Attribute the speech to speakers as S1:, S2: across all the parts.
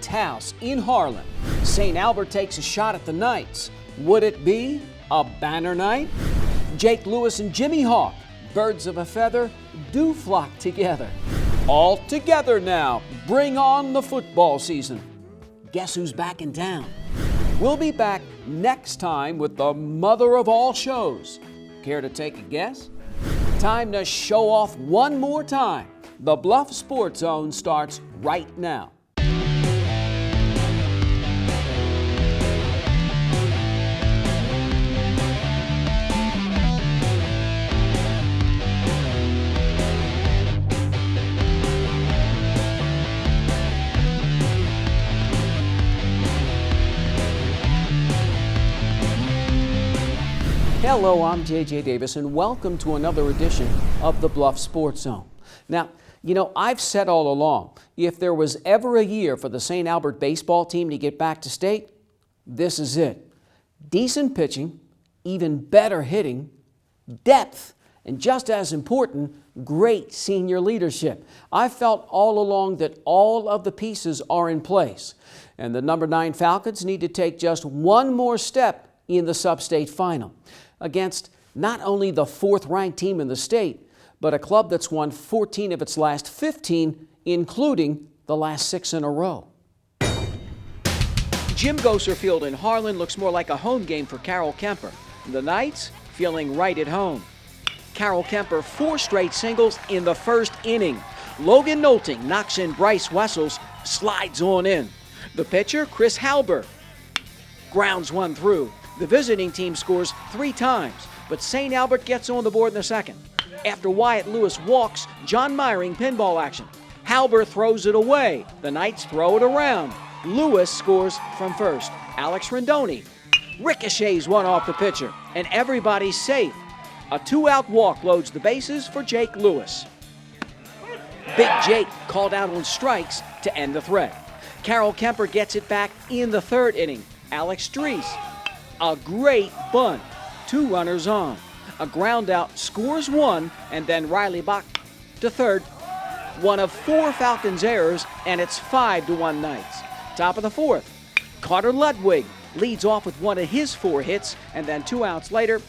S1: house in Harlan. St. Albert takes a shot at the Knights. Would it be a banner night? Jake Lewis and Jimmy Hawk, birds of a feather, do flock together. All together now, bring on the football season. Guess who's back in town? We'll be back next time with the mother of all shows. Care to take a guess? Time to show off one more time. The Bluff Sports Zone starts right now. Hello, I'm J.J. Davis, and welcome to another edition of the Bluff Sports Zone. Now, I've said all along, if there was ever a year for the St. Albert baseball team to get back to state, this is it. Decent pitching, even better hitting, depth, and just as important, great senior leadership. I felt all along that all of the pieces are in place, and the number 9 Falcons need to take just one more step in the sub-state final against not only the 4th-ranked team in the state, but a club that's won 14 of its last 15, including the last 6 in a row. Jim Gosser Field in Harlan looks more like a home game for Carol Kuemper. The Knights feeling right at home. Carol Kuemper 4 straight singles in the first inning. Logan Nolting knocks in Bryce Wessels, slides on in. The pitcher, Chris Halber, grounds one through. The visiting team scores 3 times, but St. Albert gets on the board in the second. After Wyatt Lewis walks, John Myring pinball action. Halber throws it away. The Knights throw it around. Lewis scores from first. Alex Rendoni ricochets one off the pitcher, and everybody's safe. A 2-out walk loads the bases for Jake Lewis. Big Jake called out on strikes to end the threat. Carol Kuemper gets it back in the 3rd inning. Alex Drees, a great bunt, 2 runners on. A ground out scores 1, and then Riley Bach to 3rd. One of 4 Falcons errors, and it's 5-1 Knights. Top of the 4th, Carter Ludwig leads off with one of his 4 hits, and then 2 outs later,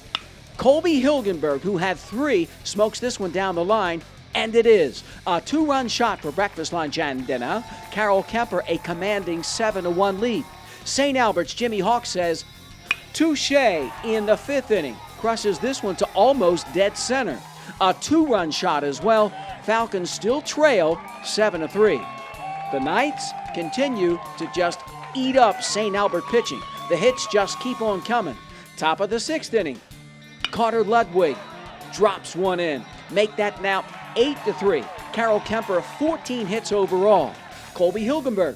S1: Colby Hilgenberg, who had 3, smokes this one down the line, and it is a 2-run shot for breakfast, lunch, and dinner. Carol Kuemper a commanding 7-1 lead. St. Albert's Jimmy Hawk says, touche in the 5th inning. Crushes this one to almost dead center. A 2-run shot as well. Falcons still trail 7-3. The Knights continue to just eat up St. Albert pitching. The hits just keep on coming. Top of the 6th inning. Carter Ludwig drops one in. Make that now 8-3. Carol Kuemper 14 hits overall. Colby Hilgenberg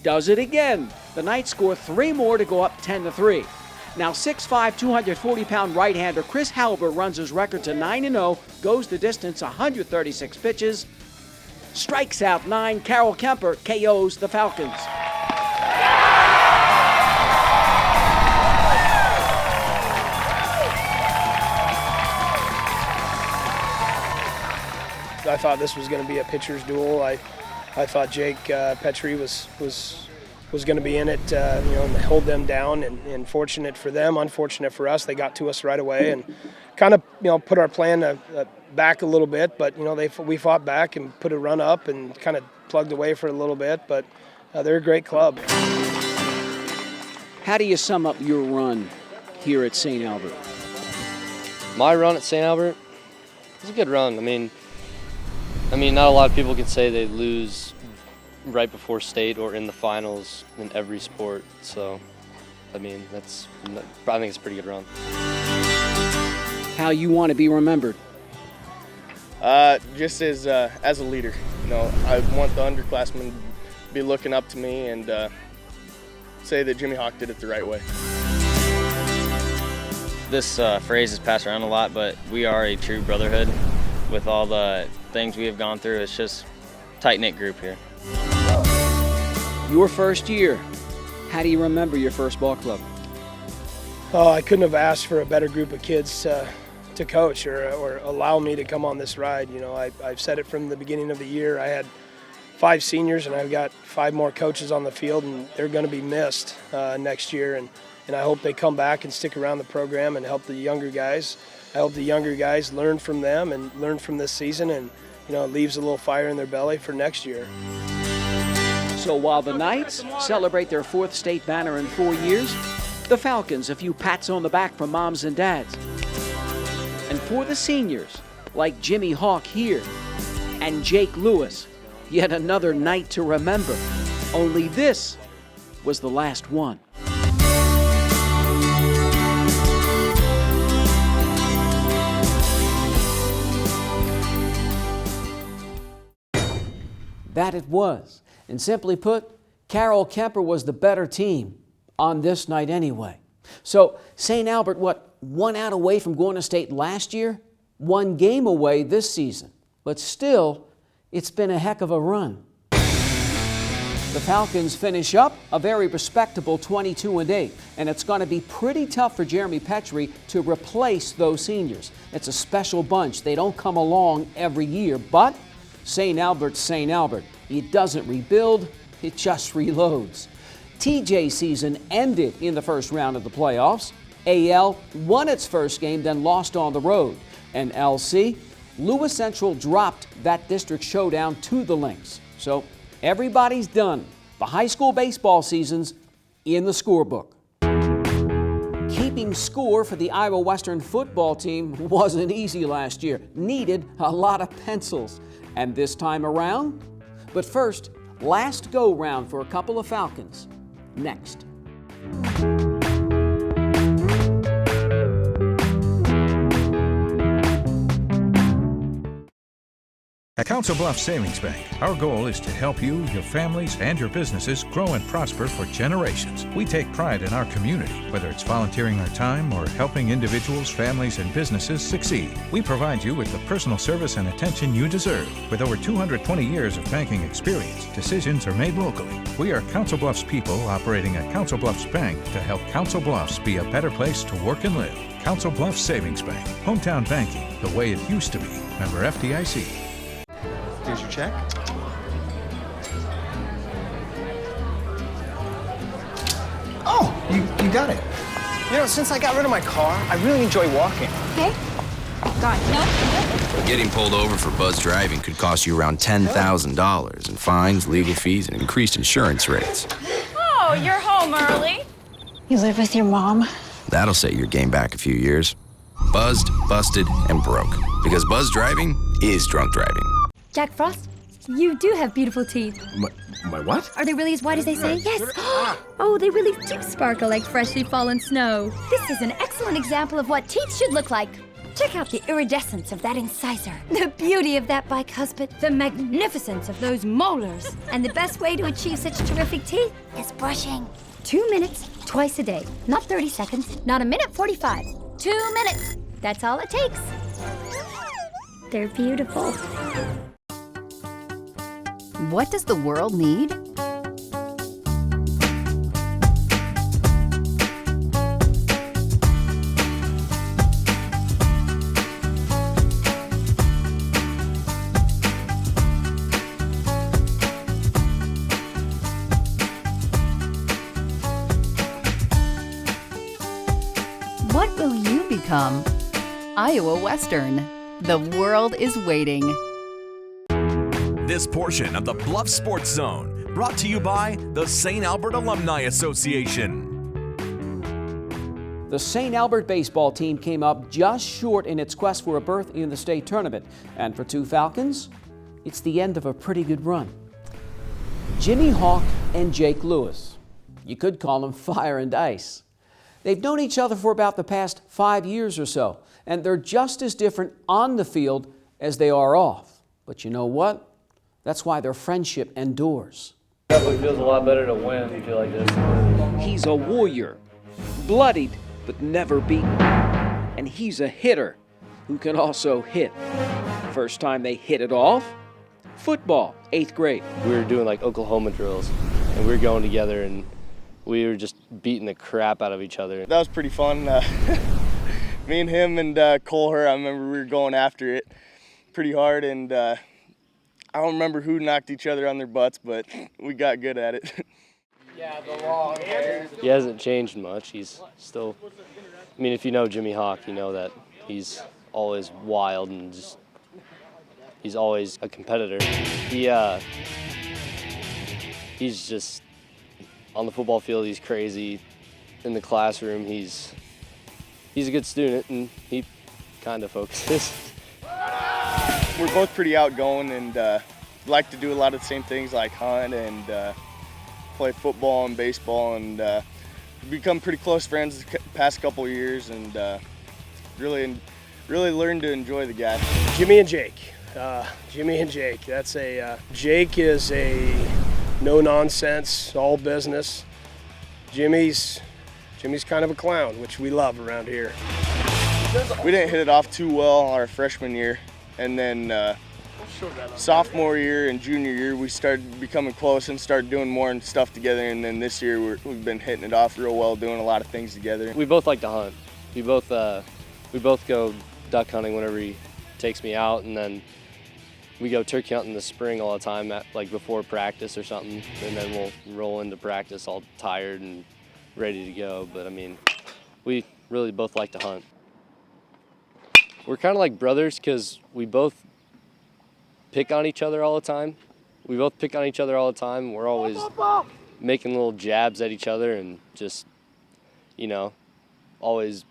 S1: does it again. The Knights score 3 more to go up 10-3. Now 6'5", 240-pound right-hander Chris Halber runs his record to 9-0, goes the distance 136 pitches, strikes out 9. Carol Kuemper KOs the Falcons.
S2: I thought this was going to be a pitcher's duel. I thought Jake Petrie was going to be in it, and hold them down. And fortunate for them, unfortunate for us, they got to us right away and kind of, put our plan back a little bit. But we fought back and put a run up and kind of plugged away for a little bit. But they're a great club.
S1: How do you sum up your run here at St. Albert?
S3: My run at St. Albert was a good run. I mean, not a lot of people can say they lose right before state or in the finals in every sport. So, I think it's a pretty good run.
S1: How you want to be remembered?
S4: Just as a leader. I want the underclassmen to be looking up to me and say that Jimmy Hawk did it the right way.
S5: This phrase is passed around a lot, but we are a true brotherhood. With all the things we have gone through, it's just a tight-knit group here.
S1: Your first year, how do you remember your first ball club?
S2: Oh, I couldn't have asked for a better group of kids to coach or allow me to come on this ride. I've said it from the beginning of the year. I had 5 seniors, and I've got 5 more coaches on the field, and they're going to be missed next year. And I hope they come back and stick around the program and help the younger guys. I hope the younger guys learn from them and learn from this season, and it leaves a little fire in their belly for next year.
S1: So while the Knights celebrate their 4th state banner in 4 years, the Falcons a few pats on the back from moms and dads. And for the seniors, like Jimmy Hawk here and Jake Lewis, yet another night to remember. Only this was the last one. That it was. And simply put, Carroll Kuemper was the better team on this night anyway. So St. Albert, 1 out away from going to state last year? 1 game away this season. But still, it's been a heck of a run. The Falcons finish up a very respectable 22-8, and it's going to be pretty tough for Jeremy Petrie to replace those seniors. It's a special bunch. They don't come along every year, but St. Albert's St. Albert. It doesn't rebuild, it just reloads. TJ's season ended in the first round of the playoffs. AL won its first game, then lost on the road. And LC, Lewis Central dropped that district showdown to the Lynx. So everybody's done. The high school baseball season's in the scorebook. Keeping score for the Iowa Western football team wasn't easy last year. Needed a lot of pencils. And this time around? But first, last go-round for a couple of Falcons. Next.
S6: At Council Bluffs Savings Bank, our goal is to help you, your families, and your businesses grow and prosper for generations. We take pride in our community, whether it's volunteering our time or helping individuals, families, and businesses succeed. We provide you with the personal service and attention you deserve. With over 220 years of banking experience, decisions are made locally. We are Council Bluffs people operating at Council Bluffs Bank to help Council Bluffs be a better place to work and live. Council Bluffs Savings Bank, hometown banking, the way it used to be. Member FDIC.
S7: Here's your check. Oh, you got it. Since I got rid of my car, I really enjoy walking.
S8: Okay. Got it. No.
S9: Getting pulled over for buzz driving could cost you around $10,000 in fines, legal fees, and increased insurance rates.
S8: Oh, you're home early.
S10: You live with your mom?
S9: That'll set your game back a few years. Buzzed, busted, and broke. Because buzz driving is drunk driving.
S10: Jack Frost, you do have beautiful teeth.
S7: My what?
S10: Are they really as white as they say? Yes. Oh, they really do sparkle like freshly fallen snow.
S8: This is an excellent example of what teeth should look like. Check out the iridescence of that incisor, the beauty of that bicuspid, the magnificence of those molars. And the best way to achieve such terrific teeth is brushing.
S10: 2 minutes, twice a day. Not 30 seconds, not 1:45.
S8: 2 minutes. That's all it takes.
S10: They're beautiful.
S11: What does the world need? What will you become? Iowa Western. The world is waiting.
S12: This portion of the Bluffs Sports Zone brought to you by the St. Albert Alumni Association.
S1: The St. Albert baseball team came up just short in its quest for a berth in the state tournament. And for 2 Falcons, it's the end of a pretty good run. Jimmy Hawk and Jake Lewis. You could call them fire and ice. They've known each other for about the past 5 years or so, and they're just as different on the field as they are off. But you know what? That's why their friendship endures.
S3: Definitely feels a lot better to win if you feel like this.
S1: He's a warrior, bloodied but never beaten. And he's a hitter who can also hit. First time they hit it off, football, 8th grade.
S3: We were doing like Oklahoma drills, and we were going together, and we were just beating the crap out of each other.
S4: That was pretty fun. Me and him and Cole, I remember we were going after it pretty hard, and I don't remember who knocked each other on their butts, but we got good at it.
S2: Yeah, the long hair.
S3: He hasn't changed much. He's still, I mean, if you know Jimmy Hawk, you know that he's always wild and just, he's always a competitor. He's just, on the football field, he's crazy. In the classroom, he's a good student, and he kind of focuses.
S4: We're both pretty outgoing and like to do a lot of the same things like hunt and play football and baseball, and become pretty close friends the past couple of years, and really learned to enjoy the guy.
S2: Jimmy and Jake. That's Jake is a no-nonsense, all business. Jimmy's kind of a clown, which we love around here.
S4: We didn't hit it off too well our freshman year, and then sophomore year and junior year we started becoming close and started doing more stuff together, and then this year we've been hitting it off real well, doing a lot of things together.
S3: We both like to hunt. We both go duck hunting whenever he takes me out, and then we go turkey hunting in the spring all the time, like before practice or something, and then we'll roll into practice all tired and ready to go. But I mean, we really both like to hunt. We're kind of like brothers because we both pick on each other all the time. We both pick on each other all the time. We're always making little jabs at each other and just, you know, always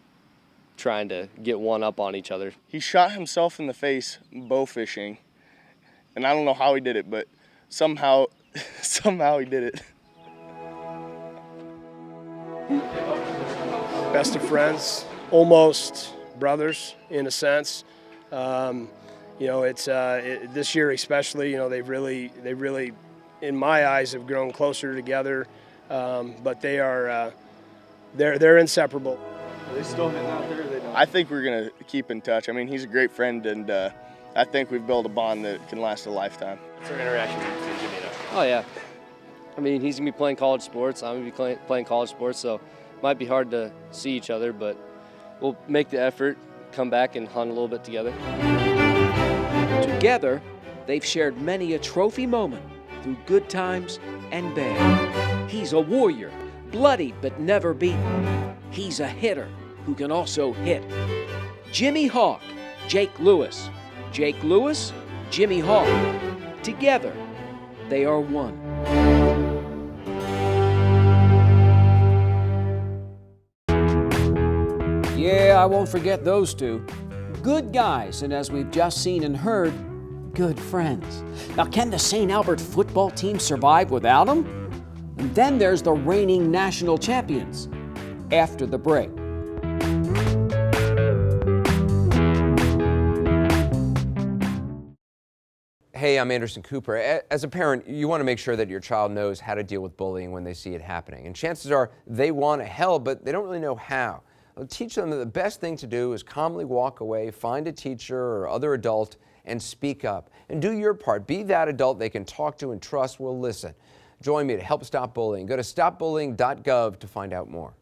S3: trying to get one up on each other.
S4: He shot himself in the face bow fishing, and I don't know how he did it, but somehow he did it.
S2: Best of friends, almost brothers in a sense. You know, it's this year especially. You know, they really, in my eyes, have grown closer together. But they're inseparable.
S4: Are they still hitting out there? Or they don't? I think we're gonna keep in touch. I mean, he's a great friend, and I think we've built a bond that can last a lifetime.
S3: What's our interaction between Jimmy and us? Oh yeah, I mean, he's gonna be playing college sports. I'm gonna be playing college sports, so it might be hard to see each other, but we'll make the effort, come back and hunt a little bit together.
S1: Together, they've shared many a trophy moment through good times and bad. He's a warrior, bloodied but never beaten. He's a hitter who can also hit. Jimmy Hawk, Jake Lewis. Jake Lewis, Jimmy Hawk. Together, they are one. Yeah, I won't forget those two. Good guys, and as we've just seen and heard, good friends. Now, can the St. Albert football team survive without them? And then there's the reigning national champions. After the break.
S13: Hey, I'm Anderson Cooper. As a parent, you want to make sure that your child knows how to deal with bullying when they see it happening. And chances are they want to help, but they don't really know how. Well, teach them that the best thing to do is calmly walk away, find a teacher or other adult, and speak up. And do your part. Be that adult they can talk to and trust will listen. Join me to help stop bullying. Go to stopbullying.gov to find out more.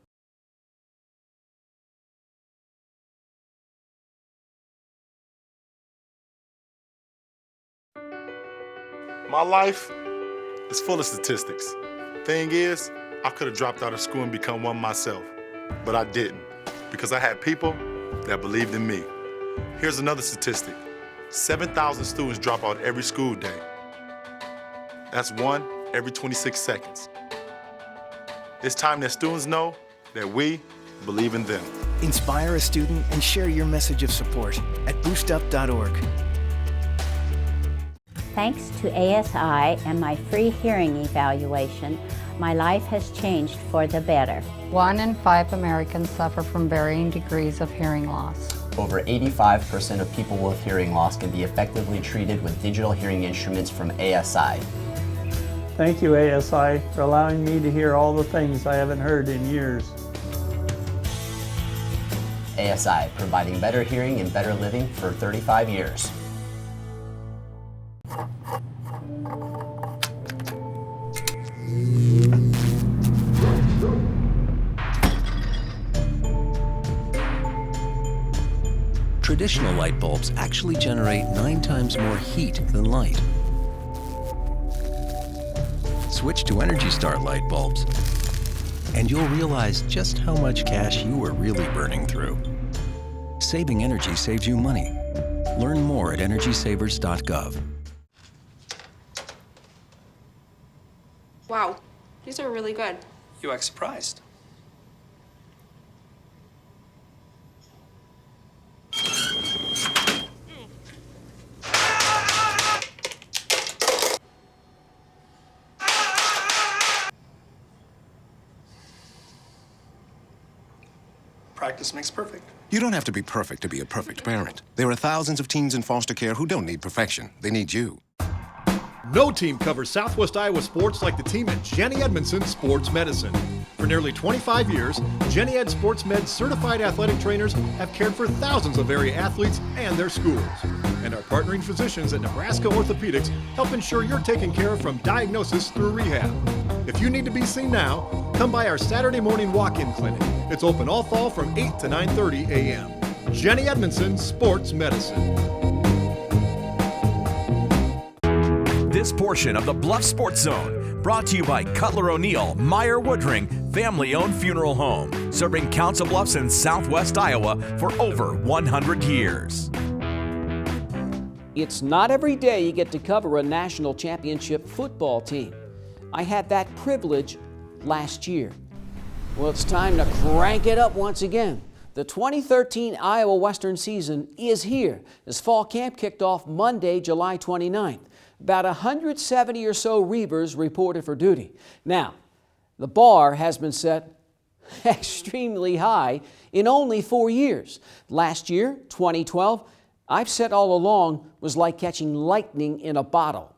S14: My life is full of statistics. Thing is, I could have dropped out of school and become one myself, but I didn't because I had people that believed in me. Here's another statistic. 7,000 students drop out every school day. That's one every 26 seconds. It's time that students know that we believe in them.
S15: Inspire a student and share your message of support at boostup.org.
S16: Thanks to ASI and my free hearing evaluation, my life has changed for the better.
S17: 1 in 5 Americans suffer from varying degrees of hearing loss.
S18: Over 85% of people with hearing loss can be effectively treated with digital hearing instruments from ASI.
S19: Thank you, ASI, for allowing me to hear all the things I haven't heard in years.
S18: ASI, providing better hearing and better living for 35 years.
S20: Traditional light bulbs actually generate 9 times more heat than light. switch to Energy Star light bulbs, and you'll realize just how much cash you are really burning through. Saving energy saves you money. Learn more at EnergySavers.gov.
S21: Wow, these are really good.
S22: You act surprised. Practice makes perfect.
S23: You don't have to be perfect to be a perfect parent. There are thousands of teens in foster care who don't need perfection. They need you.
S24: No team covers Southwest Iowa sports like the team at Jenny Edmondson Sports Medicine. For nearly 25 years, Jenny Ed Sports Med certified athletic trainers have cared for thousands of area athletes and their schools. And our partnering physicians at Nebraska Orthopedics help ensure you're taken care of from diagnosis through rehab. If you need to be seen now, come by our Saturday morning walk-in clinic. It's open all fall from 8 to 9:30 a.m. Jenny Edmondson Sports Medicine.
S12: This portion of the Bluffs Sports Zone brought to you by Cutler O'Neill, Meyer Woodring, family-owned funeral home, serving Council Bluffs in Southwest Iowa for over 100 years.
S1: It's not every day you get to cover a national championship football team. I had that privilege last year. Well, it's time to crank it up once again. The 2013 Iowa Western season is here as fall camp kicked off Monday, July 29th. About 170 or so Reavers reported for duty. Now, the bar has been set extremely high in only 4 years. Last year, 2012, I've said all along was like catching lightning in a bottle.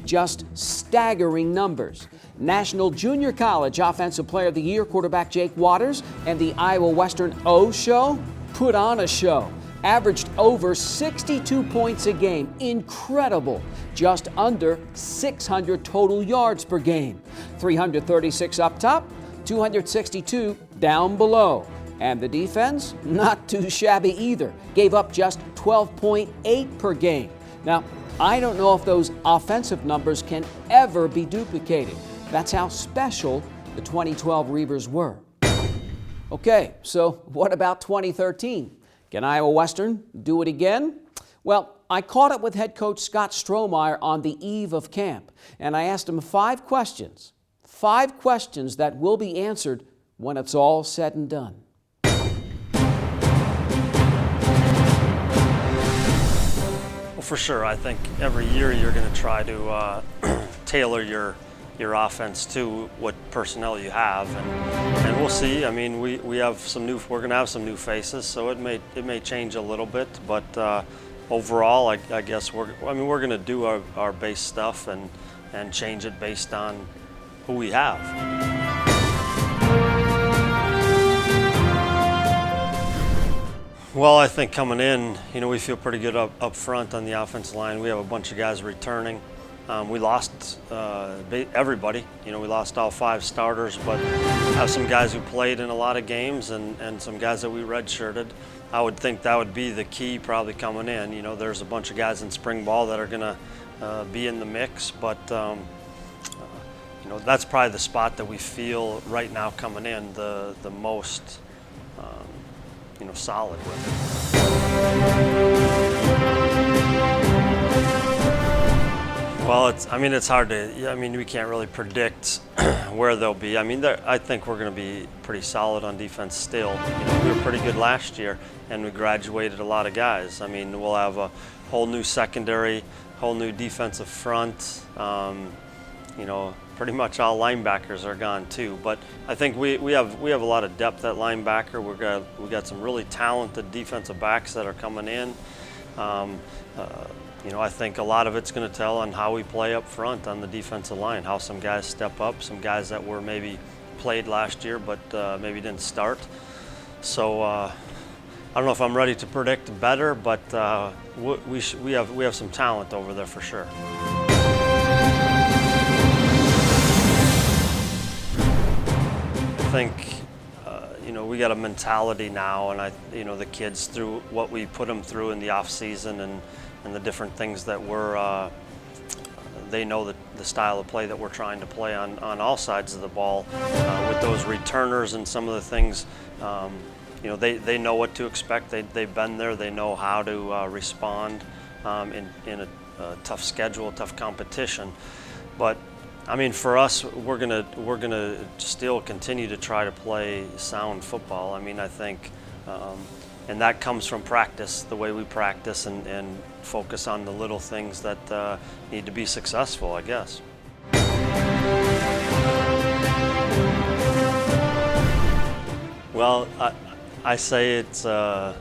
S1: Just staggering numbers. National Junior College Offensive Player of the Year quarterback Jake Waters and the Iowa Western O Show put on a show. Averaged over 62 points a game. Incredible. Just under 600 total yards per game. 336 up top, 262 down below. And the defense, not too shabby either. Gave up just 12.8 per game. Now, I don't know if those offensive numbers can ever be duplicated. That's how special the 2012 Reavers were. Okay, so what about 2013? Can Iowa Western do it again? Well, I caught up with head coach Scott Strohmeyer on the eve of camp, and I asked him 5 questions. 5 questions that will be answered when it's all said and done.
S25: Well, for sure, I think every year you're going to try to tailor your offense to what personnel you have, and we'll see. I mean, we have some new. We're going to have some new faces, so it may change a little bit, but overall, I guess we're going to do our base stuff and change it based on who we have. Well, I think coming in, we feel pretty good up front on the offensive line. We have a bunch of guys returning. We lost everybody. We lost all 5 starters, but have some guys who played in a lot of games and some guys that we redshirted. I would think that would be the key probably coming in. There's a bunch of guys in spring ball that are going to be in the mix, but that's probably the spot that we feel right now coming in the most solid with. Well, it's hard to, we can't really predict where they'll be. I think we're going to be pretty solid on defense still. We were pretty good last year, and we graduated a lot of guys. We'll have a whole new secondary, whole new defensive front. Pretty much all linebackers are gone too. But I think we have a lot of depth at linebacker. We got some really talented defensive backs that are coming in. I think a lot of it's going to tell on how we play up front on the defensive line, how some guys step up, some guys that were maybe played last year but maybe didn't start. So I don't know if I'm ready to predict better, but we have some talent over there for sure. I think we got a mentality now, and the kids, through what we put them through in the off season and the different things that they know the style of play that we're trying to play on all sides of the ball with those returners and some of the things. They know what to expect. They've been there. They know how to respond in a tough schedule, tough competition. But I mean, for us, we're gonna still continue to try to play sound football. I mean, I think, and that comes from practice, the way we practice and focus on the little things that need to be successful, I guess. Well, I say it's a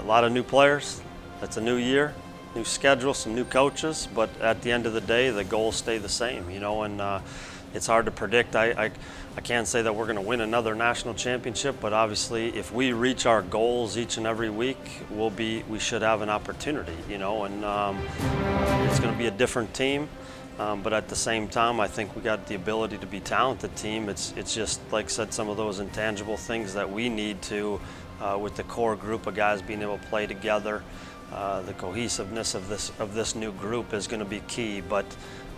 S25: lot of new players. It's a new year, new schedule, some new coaches, but at the end of the day, the goals stay the same, and it's hard to predict. I can't say that we're going to win another national championship, but obviously if we reach our goals each and every week, we should have an opportunity, and it's going to be a different team. But at the same time, I think we got the ability to be a talented team. It's just, like I said, some of those intangible things that we need to, with the core group of guys being able to play together. The cohesiveness of this new group is going to be key. But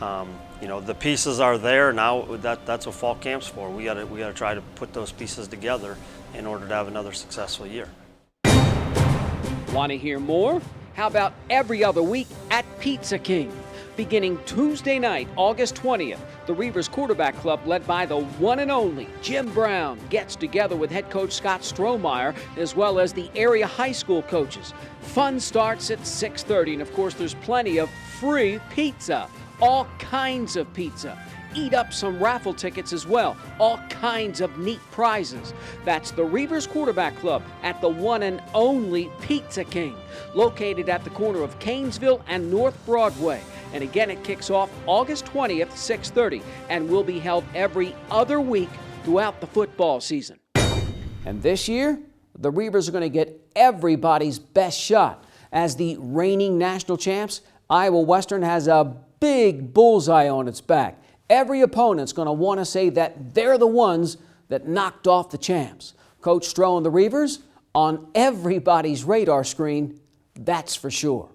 S25: the pieces are there now. That's what fall camp's for. We got to try to put those pieces together in order to have another successful year.
S1: Want to hear more? How about every other week at Pizza King? Beginning Tuesday night, August 20th, the Reavers Quarterback Club, led by the one and only Jim Brown, gets together with head coach Scott Strohmeyer, as well as the area high school coaches. Fun starts at 6:30, and of course there's plenty of free pizza, all kinds of pizza. Eat up some raffle tickets as well, all kinds of neat prizes. That's the Reavers Quarterback Club at the one and only Pizza King, located at the corner of Canesville and North Broadway. And again, it kicks off August 20th, 6:30, and will be held every other week throughout the football season. And this year, the Reavers are going to get everybody's best shot. As the reigning national champs, Iowa Western has a big bullseye on its back. Every opponent's going to want to say that they're the ones that knocked off the champs. Coach Stroh and the Reavers on everybody's radar screen, that's for sure.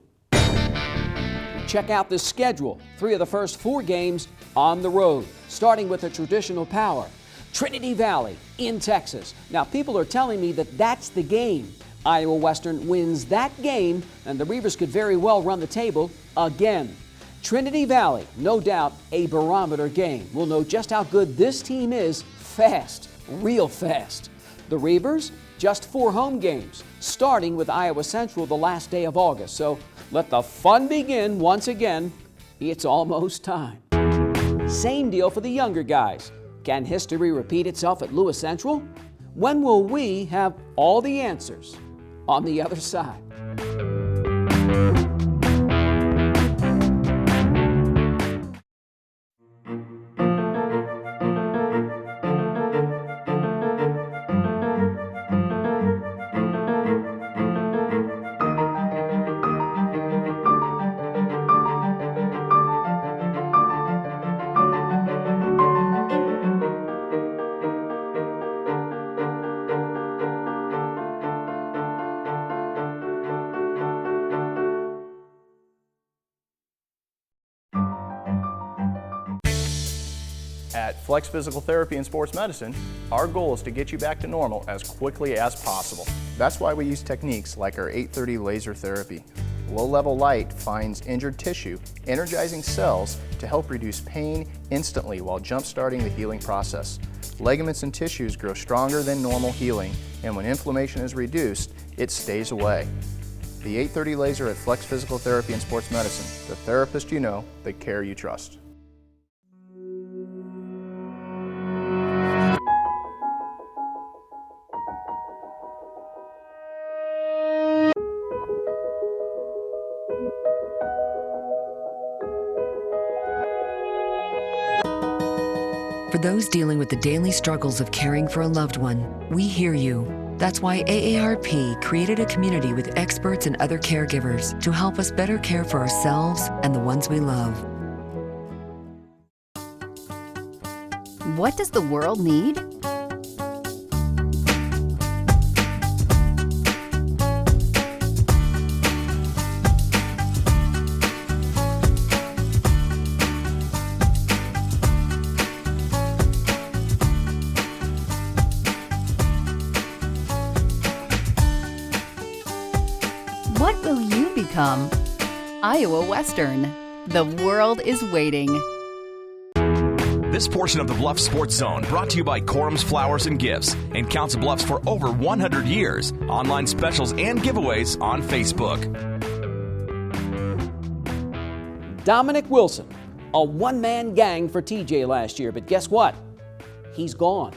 S1: Check out the schedule. 3 of the first 4 games on the road, starting with a traditional power, Trinity Valley in Texas. Now, people are telling me that that's the game. Iowa Western wins that game, and the Reavers could very well run the table again. Trinity Valley, no doubt a barometer game. We'll know just how good this team is fast, real fast. The Reavers, just 4 home games, starting with Iowa Central the last day of August. So let the fun begin once again. It's almost time. Same deal for the younger guys. Can history repeat itself at Lewis Central? When will we have all the answers on the other side?
S5: At Flex Physical Therapy and Sports Medicine, our goal is to get you back to normal as quickly as possible. That's why we use techniques like our 830 laser therapy. Low-level light finds injured tissue, energizing cells to help reduce pain instantly while jump-starting the healing process. Ligaments and tissues grow stronger than normal healing, and when inflammation is reduced, it stays away. The 830 laser at Flex Physical Therapy and Sports Medicine, the therapist you know, the care you trust.
S6: For those dealing with the daily struggles of caring for a loved one, we hear you. That's why AARP created a community with experts and other caregivers to help us better care for ourselves and the ones we love.
S11: What does the world need? become? Iowa Western. The world is waiting.
S12: This portion of the Bluffs Sports Zone brought to you by Corum's Flowers and Gifts and Council Bluffs for over 100 years. Online specials and giveaways on Facebook.
S1: Dominic Wilson, a one-man gang for TJ last year, but guess what? He's gone.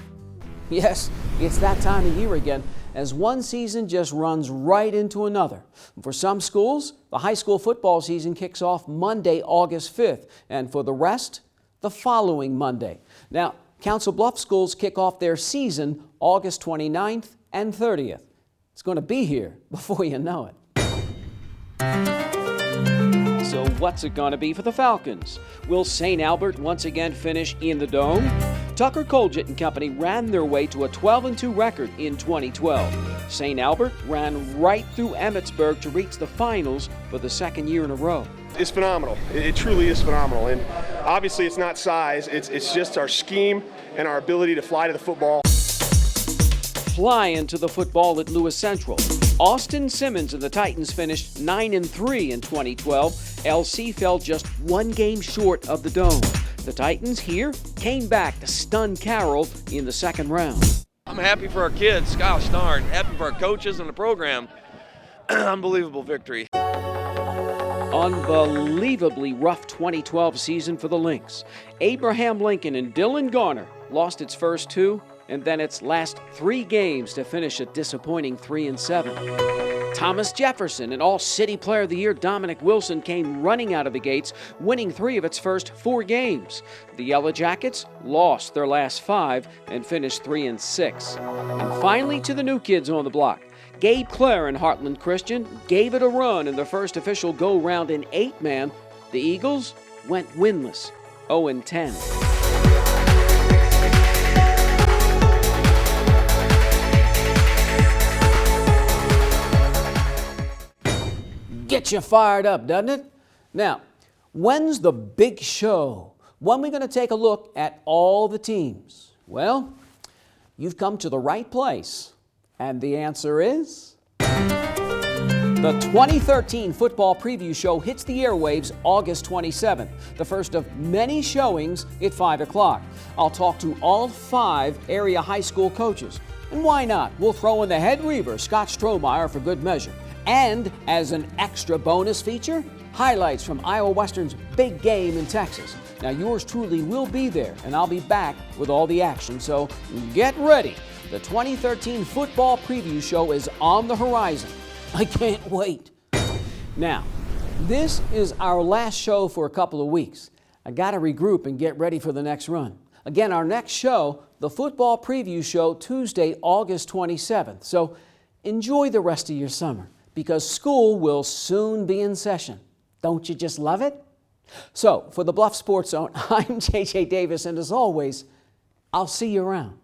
S1: Yes, it's that time of year again, as one season just runs right into another. For some schools, the high school football season kicks off Monday, August 5th, and for the rest, the following Monday. Now, Council Bluffs schools kick off their season August 29th and 30th. It's going to be here before you know it. So what's it going to be for the Falcons? Will St. Albert once again finish in the Dome? Tucker Colgett and company ran their way to a 12-2 record in 2012. St. Albert ran right through Emmetsburg to reach the finals for the second year in a row.
S7: It's phenomenal. It truly is phenomenal. And obviously it's not size, it's just our scheme and our ability to fly to the football.
S1: Flying to the football at Lewis Central. Austin Simmons and the Titans finished 9-3 in 2012. LC fell just one game short of the Dome. The Titans here came back to stun Carroll in the second round.
S8: I'm happy for our kids, gosh darn, happy for our coaches and the program. Unbelievable victory.
S1: Unbelievably rough 2012 season for the Lynx. Abraham Lincoln and Dylan Garner lost its first two and then its last three games to finish a disappointing 3-7. Thomas Jefferson and All-City Player of the Year Dominic Wilson came running out of the gates, winning three of its first four games. The Yellow Jackets lost their last five and finished 3-6. And finally to the new kids on the block. Gabe Clare and Harlan Christian gave it a run in their first official go-round in 8-man. The Eagles went winless, 0-10. Gets you fired up, doesn't it? Now, when's the big show? When are we going to take a look at all the teams? Well, you've come to the right place. And the answer is... The 2013 Football Preview Show hits the airwaves August 27th, the first of many showings at 5 o'clock. I'll talk to all 5 area high school coaches. And why not? We'll throw in the head reaver, Scott Strohmeyer, for good measure. And as an extra bonus feature, highlights from Iowa Western's big game in Texas. Now, yours truly will be there, and I'll be back with all the action, so get ready. The 2013 Football Preview Show is on the horizon. I can't wait. Now, this is our last show for a couple of weeks. I got to regroup and get ready for the next run. Again, our next show, the Football Preview Show, Tuesday, August 27th. So enjoy the rest of your summer, because school will soon be in session. Don't you just love it? So, for the Bluff Sports Zone, I'm J.J. Davis, and as always, I'll see you around.